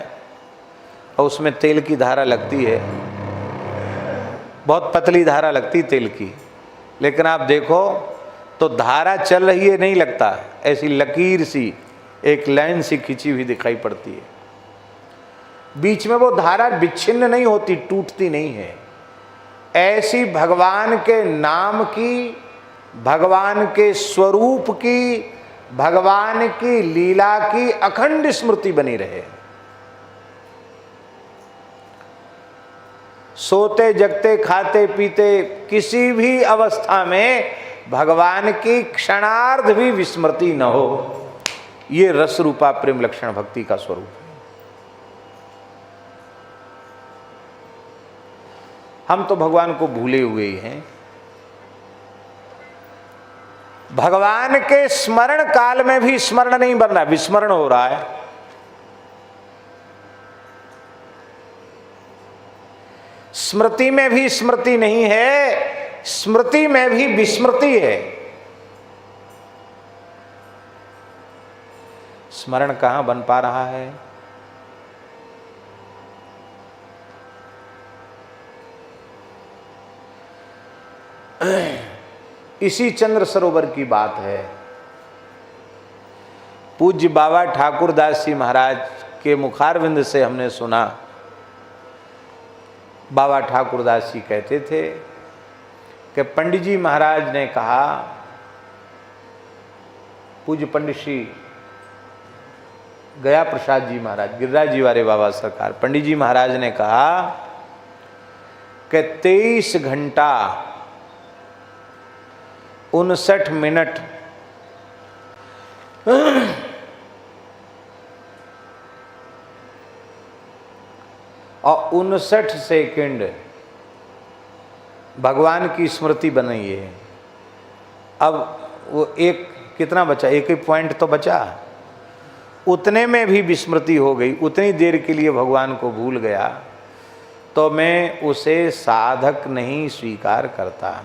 Speaker 1: और उसमें तेल की धारा लगती है, बहुत पतली धारा लगती तेल की, लेकिन आप देखो तो धारा चल रही है नहीं लगता, ऐसी लकीर सी, एक लाइन सी खिंची हुई दिखाई पड़ती है। बीच में वो धारा विच्छिन्न नहीं होती, टूटती नहीं है। ऐसी भगवान के नाम की, भगवान के स्वरूप की, भगवान की लीला की अखंड स्मृति बनी रहे। सोते जगते खाते पीते किसी भी अवस्था में भगवान की क्षणार्ध भी विस्मृति न हो, ये रस रूपा प्रेम लक्षण भक्ति का स्वरूप है। हम तो भगवान को भूले हुए ही हैं। भगवान के स्मरण काल में भी स्मरण नहीं बन रहा, विस्मरण हो रहा है। स्मृति में भी स्मृति नहीं है, स्मृति में भी विस्मृति है। स्मरण कहां बन पा रहा है? इसी चंद्र सरोवर की बात है। पूज्य बाबा ठाकुरदास जी महाराज के मुखारविंद से हमने सुना, बाबा ठाकुरदास जी कहते थे कि पंडित जी महाराज ने कहा, पूज्य पंडित श्री गया प्रसाद जी महाराज, गिरिराज जी वाले बाबा सरकार, पंडित जी महाराज ने कहा कि 23 घंटा 59 मिनट और 59 सेकंड भगवान की स्मृति बनाई है। अब वो एक कितना बचा, एक ही पॉइंट तो बचा, उतने में भी विस्मृति हो गई, उतनी देर के लिए भगवान को भूल गया, तो मैं उसे साधक नहीं स्वीकार करता।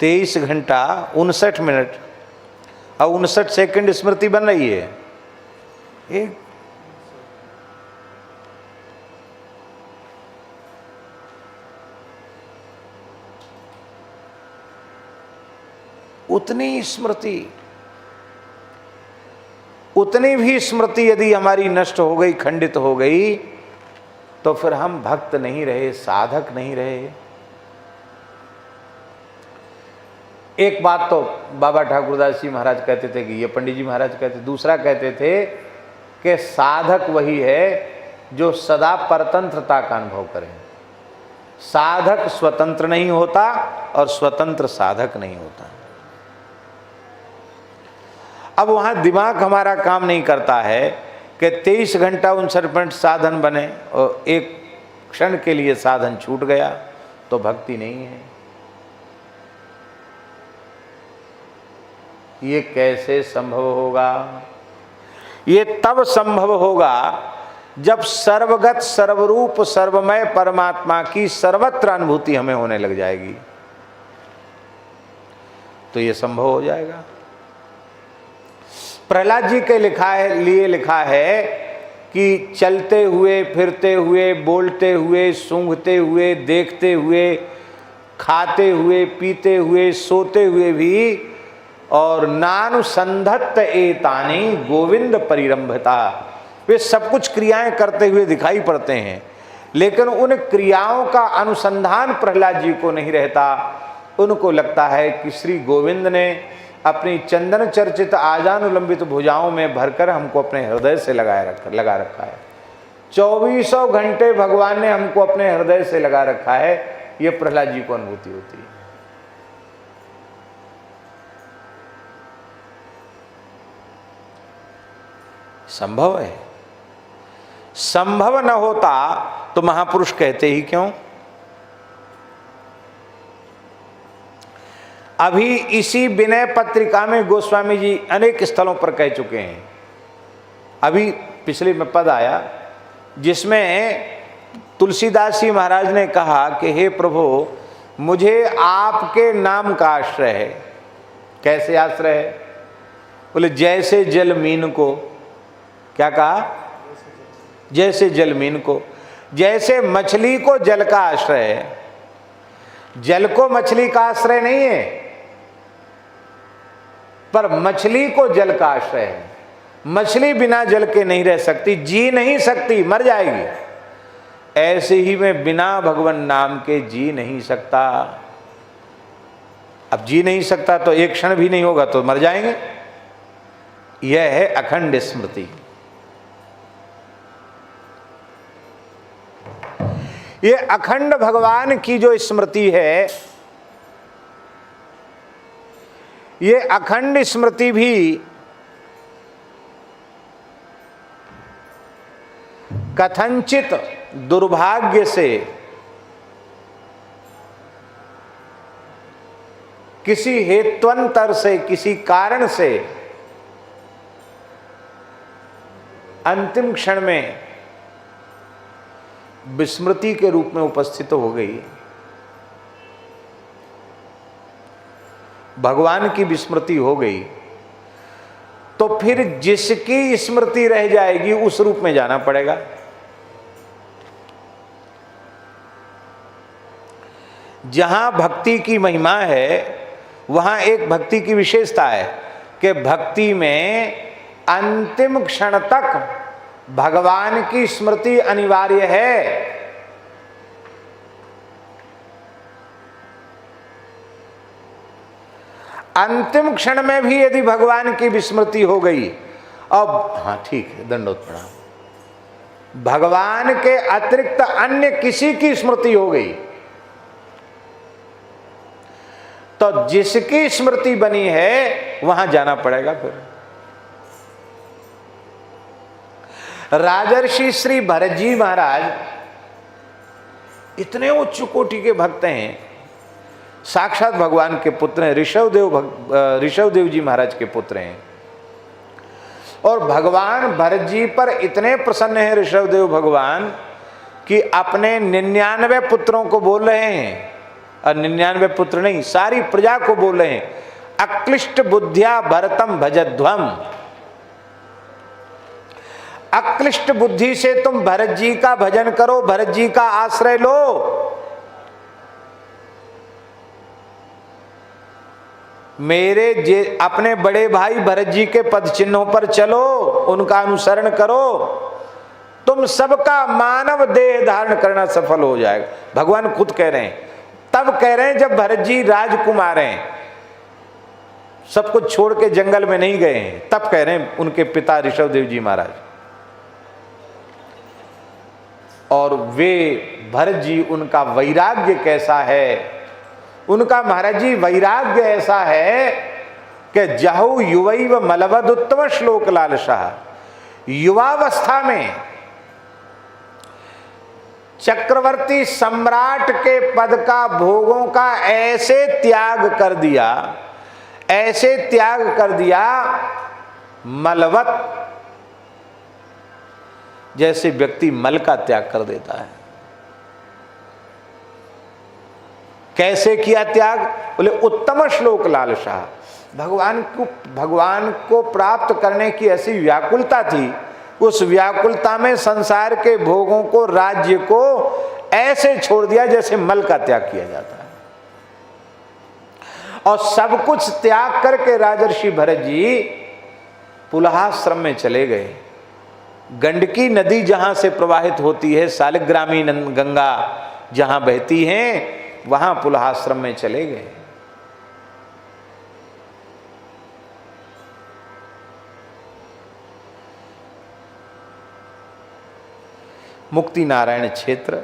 Speaker 1: तेईस घंटा 59 मिनट और 59 सेकंड स्मृति बन रही है। एक उतनी स्मृति, उतनी भी स्मृति यदि हमारी नष्ट हो गई, खंडित हो गई, तो फिर हम भक्त नहीं रहे, साधक नहीं रहे। एक बात तो बाबा ठाकुरदास जी महाराज कहते थे कि ये पंडित जी महाराज कहते, दूसरा कहते थे कि साधक वही है जो सदा परतंत्रता का अनुभव करे। साधक स्वतंत्र नहीं होता और स्वतंत्र साधक नहीं होता। अब वहां दिमाग हमारा काम नहीं करता है कि 23 घंटा 59 मिनट साधन बने और एक क्षण के लिए साधन छूट गया तो भक्ति नहीं है। ये कैसे संभव होगा? ये तब संभव होगा जब सर्वगत सर्वरूप सर्वमय परमात्मा की सर्वत्र अनुभूति हमें होने लग जाएगी, तो ये संभव हो जाएगा। प्रहलाद जी के लिए लिखा है कि चलते हुए, फिरते हुए, बोलते हुए, सूंघते हुए, देखते हुए, खाते हुए, पीते हुए, सोते हुए भी और नानुसंधत्त एतानि गोविंद परिरंभता, वे सब कुछ क्रियाएं करते हुए दिखाई पड़ते हैं, लेकिन उन क्रियाओं का अनुसंधान प्रहलाद जी को नहीं रहता। उनको लगता है कि श्री गोविंद ने अपनी चंदन चर्चित आजानुलंबित भुजाओं में भरकर हमको अपने हृदय से लगा रखा है। 2400 घंटे भगवान ने हमको अपने हृदय से लगा रखा है, ये प्रहलाद जी को अनुभूति होती है। संभव है। संभव न होता तो महापुरुष कहते ही क्यों? अभी इसी विनय पत्रिका में गोस्वामी जी अनेक स्थलों पर कह चुके हैं। अभी पिछले में पद आया जिसमें तुलसीदास जी महाराज ने कहा कि हे प्रभु, मुझे आपके नाम का आश्रय है। कैसे आश्रय है? बोले जैसे जल मीन को, क्या कहा? जैसे जल मीन को, जैसे मछली को जल का आश्रय है। जल को मछली का आश्रय नहीं है, पर मछली को जल का आश्रय है। मछली बिना जल के नहीं रह सकती, जी नहीं सकती, मर जाएगी। ऐसे ही मैं बिना भगवान नाम के जी नहीं सकता। अब जी नहीं सकता तो एक क्षण भी नहीं होगा तो मर जाएंगे। यह है अखंड स्मृति। ये अखंड भगवान की जो स्मृति है, ये अखंड स्मृति भी कथनचित दुर्भाग्य से, किसी हेत्वंतर से, किसी कारण से अंतिम क्षण में विस्मृति के रूप में उपस्थित हो गई। भगवान की विस्मृति हो गई तो फिर जिसकी स्मृति रह जाएगी उस रूप में जाना पड़ेगा। जहां भक्ति की महिमा है वहां एक भक्ति की विशेषता है कि भक्ति में अंतिम क्षण तक भगवान की स्मृति अनिवार्य है। अंतिम क्षण में भी यदि भगवान की विस्मृति हो गई, अब हाँ ठीक है, दंडोत प्रणाम, भगवान के अतिरिक्त अन्य किसी की स्मृति हो गई तो जिसकी स्मृति बनी है वहां जाना पड़ेगा। फिर राजर्षि श्री भरत जी महाराज इतने उच्च कोटि के भक्त हैं, साक्षात भगवान के पुत्र हैं, ऋषभदेव जी महाराज के पुत्र हैं। और भगवान भरत जी पर इतने प्रसन्न हैं ऋषभदेव भगवान कि अपने 99 पुत्रों को बोल रहे हैं, और 99 पुत्र नहीं, सारी प्रजा को बोल रहे हैं, अक्लिष्ट बुद्धिया भरतम भजध्वम। अक्लिष्ट बुद्धि से तुम भरत जी का भजन करो, भरत जी का आश्रय लो। अपने बड़े भाई भरत जी के पद चिन्हों पर चलो, उनका अनुसरण करो, तुम सबका मानव देह धारण करना सफल हो जाएगा। भगवान खुद कह रहे हैं, तब कह रहे हैं जब भरत जी राजकुमार हैं, सब कुछ छोड़ के जंगल में नहीं गए हैं, तब कह रहे हैं उनके पिता ऋषभदेव जी महाराज। और वे भरत जी, उनका वैराग्य कैसा है, उनका महाराज जी वैराग्य ऐसा है कि जहु युवैव मलवद उत्तम श्लोक लालसा। युवावस्था में चक्रवर्ती सम्राट के पद का, भोगों का ऐसे त्याग कर दिया, ऐसे त्याग कर दिया, मलवत, जैसे व्यक्ति मल का त्याग कर देता है। कैसे किया त्याग? बोले उत्तम श्लोक लालसा। भगवान को प्राप्त करने की ऐसी व्याकुलता थी, उस व्याकुलता में संसार के भोगों को, राज्य को ऐसे छोड़ दिया जैसे मल का त्याग किया जाता है। और सब कुछ त्याग करके राजर्षि भरत जी पुलहाश्रम में चले गए। गंडकी नदी जहां से प्रवाहित होती है, शालिग्रामी गंगा जहां बहती हैं, वहां पुलहाश्रम में चले गए। मुक्ति नारायण क्षेत्र,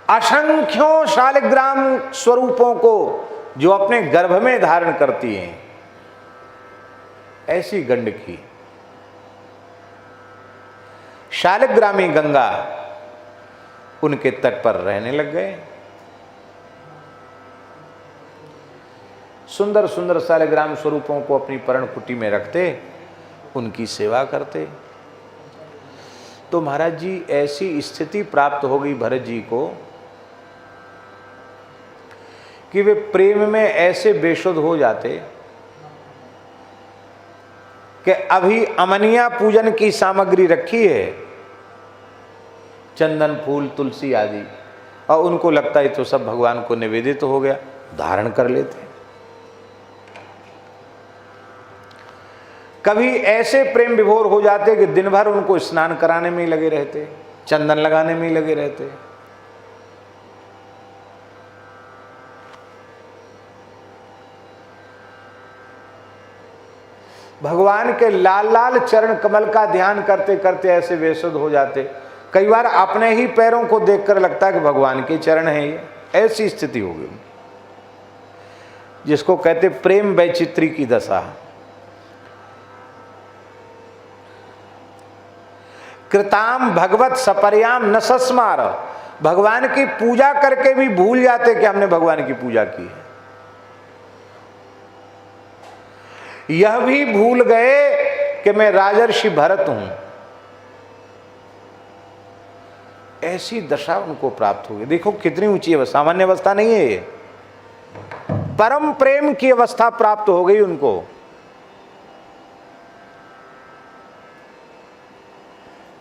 Speaker 1: असंख्यों शालिग्राम स्वरूपों को जो अपने गर्भ में धारण करती हैं, ऐसी गंडकी शालिग्रामी गंगा उनके तट पर रहने लग गए। सुंदर सुंदर शालिग्राम स्वरूपों को अपनी पर्णकुटी में रखते, उनकी सेवा करते। तो महाराज जी ऐसी स्थिति प्राप्त हो गई भरत जी को कि वे प्रेम में ऐसे बेसुध हो जाते कि अभी अमनिया पूजन की सामग्री रखी है, चंदन फूल तुलसी आदि, और उनको लगता है तो सब भगवान को निवेदित हो गया, धारण कर लेते। कभी ऐसे प्रेम विभोर हो जाते कि दिन भर उनको स्नान कराने में ही लगे रहते, चंदन लगाने में ही लगे रहते। भगवान के लाल लाल चरण कमल का ध्यान करते करते ऐसे बेसुध हो जाते, कई बार अपने ही पैरों को देखकर लगता है कि भगवान के चरण हैं ये। ऐसी स्थिति हो गई, जिसको कहते प्रेम वैचित्री की दशा। कृताम भगवत सपर्याम न सस्मार, भगवान की पूजा करके भी भूल जाते कि हमने भगवान की पूजा की है। यह भी भूल गए कि मैं राजर्षि भरत हूं। ऐसी दशा उनको प्राप्त हो गई। देखो कितनी ऊंची अवस्था, सामान्य अवस्था नहीं है ये, परम प्रेम की अवस्था प्राप्त हो गई उनको।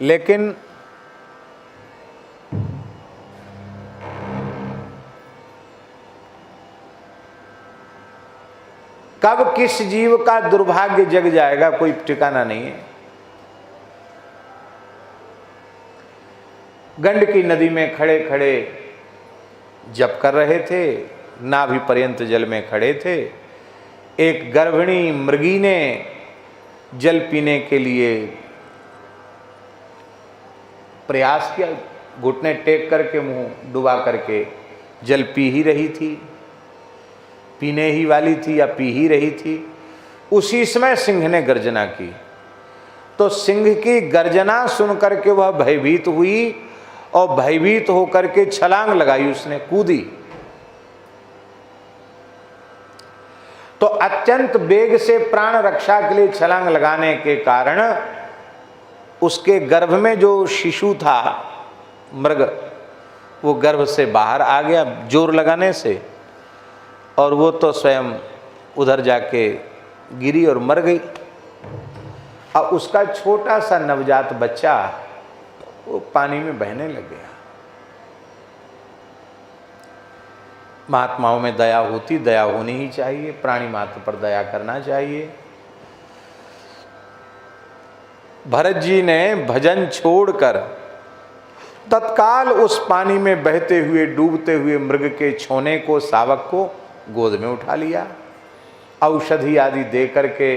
Speaker 1: लेकिन कब किस जीव का दुर्भाग्य जग जाएगा कोई ठिकाना नहीं है। गंडकी नदी में खड़े खड़े जप कर रहे थे, नाभि पर्यंत जल में खड़े थे। एक गर्भिणी मृगी ने जल पीने के लिए प्रयास किया, घुटने टेक करके मुंह डुबा करके जल पी ही रही थी, पीने ही वाली थी या पी ही रही थी। उसी समय सिंह ने गर्जना की, तो सिंह की गर्जना सुन करके वह भयभीत हुई और भयभीत होकर के छलांग लगाई, उसने कूदी। तो अत्यंत वेग से प्राण रक्षा के लिए छलांग लगाने के कारण उसके गर्भ में जो शिशु था मृग, वो गर्भ से बाहर आ गया जोर लगाने से, और वो तो स्वयं उधर जाके गिरी और मर गई। अब उसका छोटा सा नवजात बच्चा वो पानी में बहने लग गया। महात्माओं में दया होती, दया होनी ही चाहिए, प्राणी मात्र पर दया करना चाहिए। भरत जी ने भजन छोड़कर तत्काल उस पानी में बहते हुए डूबते हुए मृग के छोने को, शावक को गोद में उठा लिया, औषधि आदि दे करके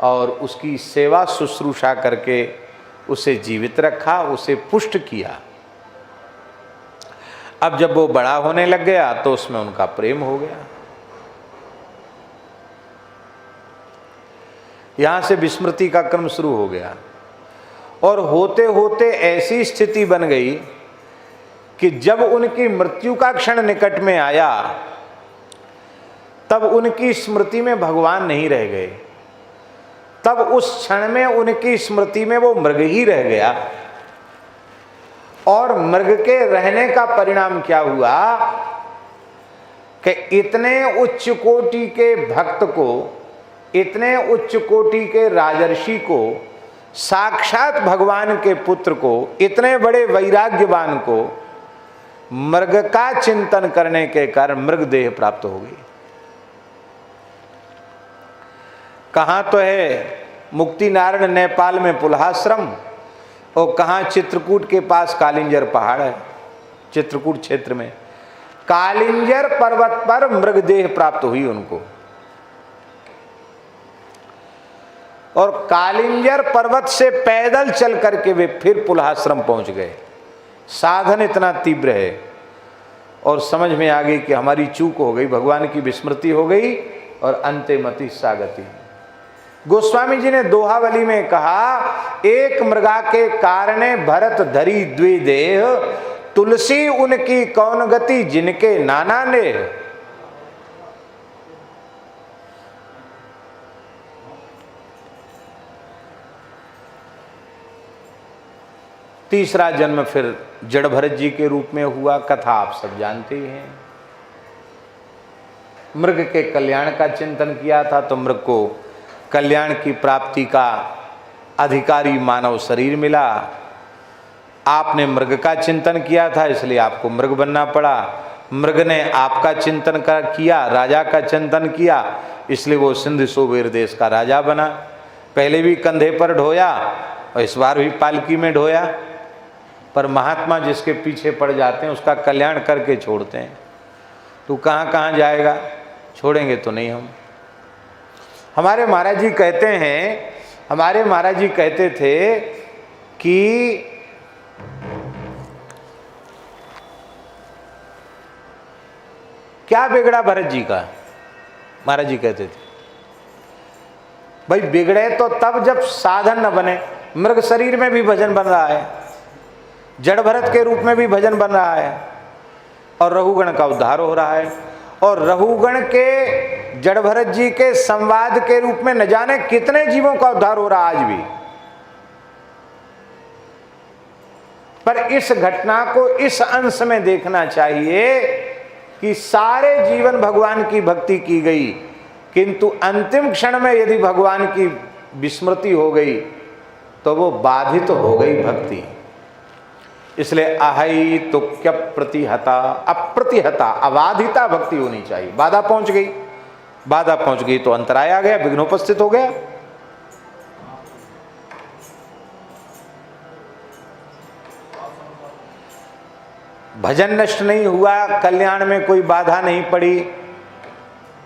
Speaker 1: और उसकी सेवा शुश्रूषा करके उसे जीवित रखा, उसे पुष्ट किया। अब जब वो बड़ा होने लग गया तो उसमें उनका प्रेम हो गया। यहां से विस्मृति का क्रम शुरू हो गया, और होते होते ऐसी स्थिति बन गई कि जब उनकी मृत्यु का क्षण निकट में आया तब उनकी स्मृति में भगवान नहीं रह गए। तब उस क्षण में उनकी स्मृति में वो मृग ही रह गया। और मृग के रहने का परिणाम क्या हुआ कि इतने उच्च कोटि के भक्त को, इतने उच्च कोटि के राजर्षि को, साक्षात भगवान के पुत्र को, इतने बड़े वैराग्यवान को मृग का चिंतन करने के कारण मृग देह प्राप्त हो गई। कहाँ तो है मुक्ति नारायण नेपाल में पुल्हाश्रम, और कहाँ चित्रकूट के पास कालिंजर पहाड़ है। चित्रकूट क्षेत्र में कालिंजर पर्वत पर मृग देह प्राप्त हुई उनको, और कालिंजर पर्वत से पैदल चल करके वे फिर पुल्हाश्रम पहुंच गए। साधन इतना तीव्र है, और समझ में आ गई कि हमारी चूक हो गई, भगवान की विस्मृति हो गई, और अंते मति सागति। गोस्वामी जी ने दोहावली में कहा, एक मृगा के कारणे भरत धरी द्वे देह, तुलसी उनकी कौन गति जिनके नाना ने। तीसरा जन्म फिर जड़ भरत जी के रूप में हुआ, कथा आप सब जानते ही हैं। मृग के कल्याण का चिंतन किया था तो मृग को कल्याण की प्राप्ति का अधिकारी मानव शरीर मिला। आपने मृग का चिंतन किया था इसलिए आपको मृग बनना पड़ा। मृग ने आपका चिंतन किया, राजा का चिंतन किया, इसलिए वो सिंध सोबेर देश का राजा बना। पहले भी कंधे पर ढोया और इस बार भी पालकी में ढोया। पर महात्मा जिसके पीछे पड़ जाते हैं उसका कल्याण करके छोड़ते हैं। तू कहाँ कहाँ जाएगा, छोड़ेंगे तो नहीं हम। हमारे महाराज जी कहते हैं, हमारे महाराज जी कहते थे कि क्या बिगड़ा भरत जी का। महाराज जी कहते थे भाई बिगड़े तो तब जब साधन न बने। मृग शरीर में भी भजन बन रहा है, जड़ भरत के रूप में भी भजन बन रहा है और रहुगण का उद्धार हो रहा है। और रहुगण के जड़ भरत जी के संवाद के रूप में न जाने कितने जीवों का उद्धार हो रहा आज भी। पर इस घटना को इस अंश में देखना चाहिए कि सारे जीवन भगवान की भक्ति की गई, किंतु अंतिम क्षण में यदि भगवान की विस्मृति हो गई तो वो बाधित हो गई भक्ति। इसलिए अहै तुक्य प्रतिहता, अप्रतिहता, अबाधिता भक्ति होनी चाहिए। बाधा पहुंच गई, बाधा पहुंच गई तो अंतराय आ गया, विघ्न उपस्थित हो गया। भजन नष्ट नहीं हुआ, कल्याण में कोई बाधा नहीं पड़ी,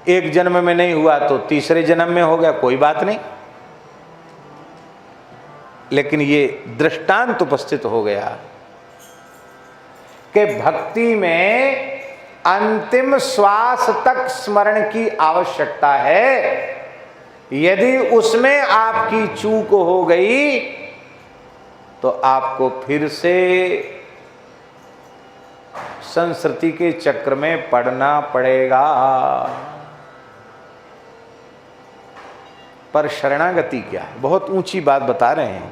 Speaker 1: एक जन्म में नहीं हुआ तो तीसरे जन्म में हो गया, कोई बात नहीं। लेकिन ये दृष्टांत उपस्थित हो गया कि भक्ति में अंतिम श्वास तक स्मरण की आवश्यकता है। यदि उसमें आपकी चूक हो गई तो आपको फिर से संस्कृति के चक्र में पड़ना पड़ेगा। पर शरणागति क्या है, बहुत ऊंची बात बता रहे हैं।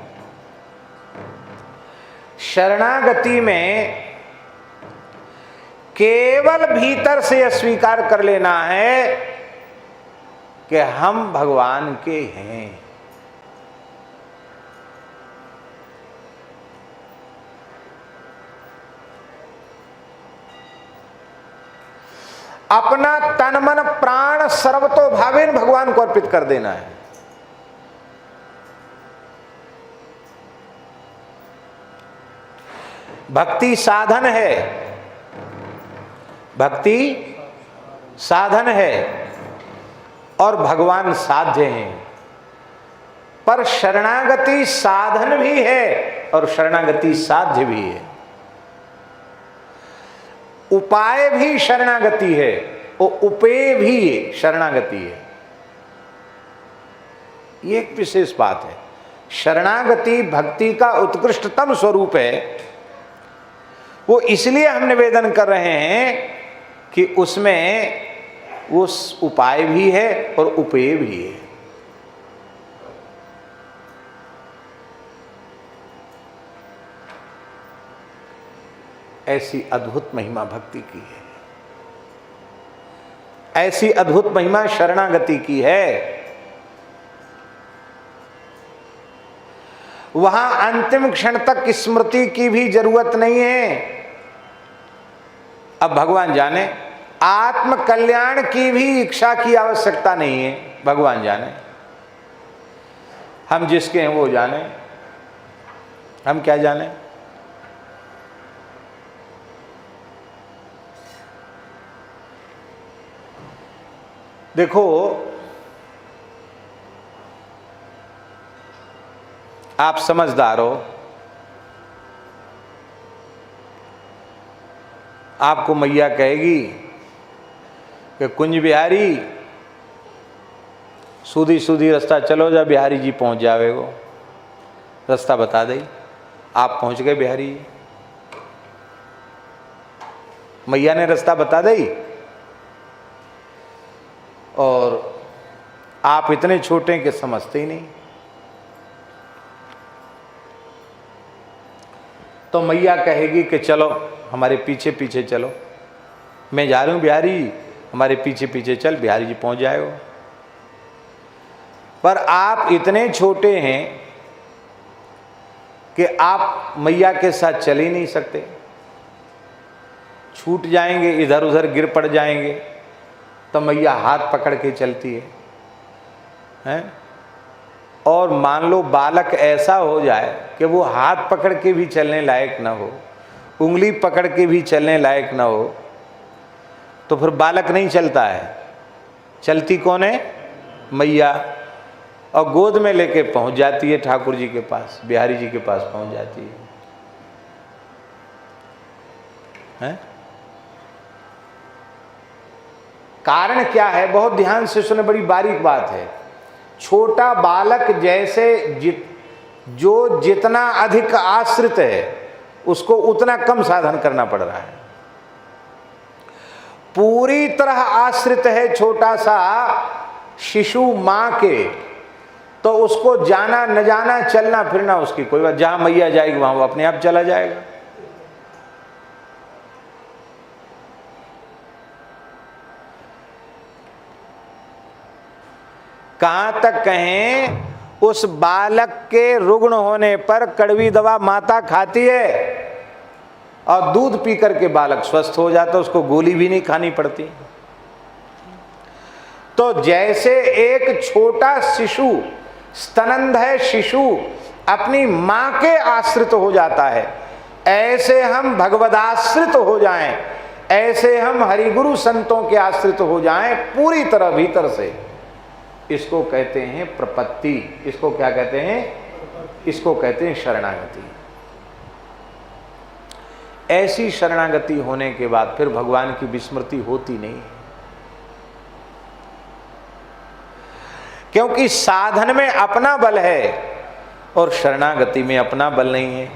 Speaker 1: शरणागति में केवल भीतर से स्वीकार कर लेना है कि हम भगवान के हैं। अपना तन मन प्राण सर्वतो भावेन भगवान को अर्पित कर देना है। भक्ति साधन है, भक्ति साधन है और भगवान साध्य हैं। पर शरणागति साधन भी है और शरणागति साध्य भी है। उपाय भी शरणागति है और उपेय भी शरणागति है। ये एक विशेष बात है। शरणागति भक्ति का उत्कृष्टतम स्वरूप है। वो इसलिए हम निवेदन कर रहे हैं कि उसमें उस उपाय भी है और उपेय भी है। ऐसी अद्भुत महिमा भक्ति की है, ऐसी अद्भुत महिमा शरणागति की है। वहां अंतिम क्षण तक स्मृति की भी जरूरत नहीं है। अब भगवान जाने, आत्म कल्याण की भी इच्छा की आवश्यकता नहीं है। भगवान जाने, हम जिसके हैं वो जाने, हम क्या जाने। देखो, आप समझदार हो, आपको मैया कहेगी कि कुंज बिहारी सूधी सूधी रास्ता चलो जा, बिहारी जी पहुंच जावेगो। रास्ता बता दई, आप पहुंच गए बिहारी जी। मैया ने रास्ता बता दी, और आप इतने छोटे कि समझते ही नहीं। तो मैया कहेगी कि चलो हमारे पीछे पीछे चलो, मैं जा रही हूँ बिहारी जी, हमारे पीछे पीछे चल, बिहारी जी पहुंच जाएगा। पर आप इतने छोटे हैं कि आप मैया के साथ चल ही नहीं सकते, छूट जाएंगे, इधर उधर गिर पड़ जाएंगे। तो मैया हाथ पकड़ के चलती है, हैं? और मान लो बालक ऐसा हो जाए कि वो हाथ पकड़ के भी चलने लायक ना हो, उंगली पकड़ के भी चलने लायक ना हो, तो फिर बालक नहीं चलता है। चलती कौन है? मैया। और गोद में लेके पहुंच जाती है ठाकुर जी के पास, बिहारी जी के पास पहुंच जाती है, हैं? कारण क्या है? बहुत ध्यान से सुने, बड़ी बारीक बात है। छोटा बालक जैसे जो जितना अधिक आश्रित है उसको उतना कम साधन करना पड़ रहा है। पूरी तरह आश्रित है छोटा सा शिशु मां के, तो उसको जाना न जाना, चलना फिरना उसकी कोई बात, जहां मैया जाएगी वहां वो अपने आप चला जाएगा। कहां तक कहें, उस बालक के रुग्ण होने पर कड़वी दवा माता खाती है और दूध पी करके बालक स्वस्थ हो जाता, उसको गोली भी नहीं खानी पड़ती। तो जैसे एक छोटा शिशु, स्तनंद शिशु अपनी मां के आश्रित हो जाता है, ऐसे हम भगवदाश्रित हो जाएं, ऐसे हम हरिगुरु संतों के आश्रित हो जाएं पूरी तरह भीतर से। इसको कहते हैं प्रपत्ति। इसको क्या कहते हैं? इसको कहते हैं शरणागति। ऐसी शरणागति होने के बाद फिर भगवान की विस्मृति होती नहीं, क्योंकि साधन में अपना बल है और शरणागति में अपना बल नहीं है।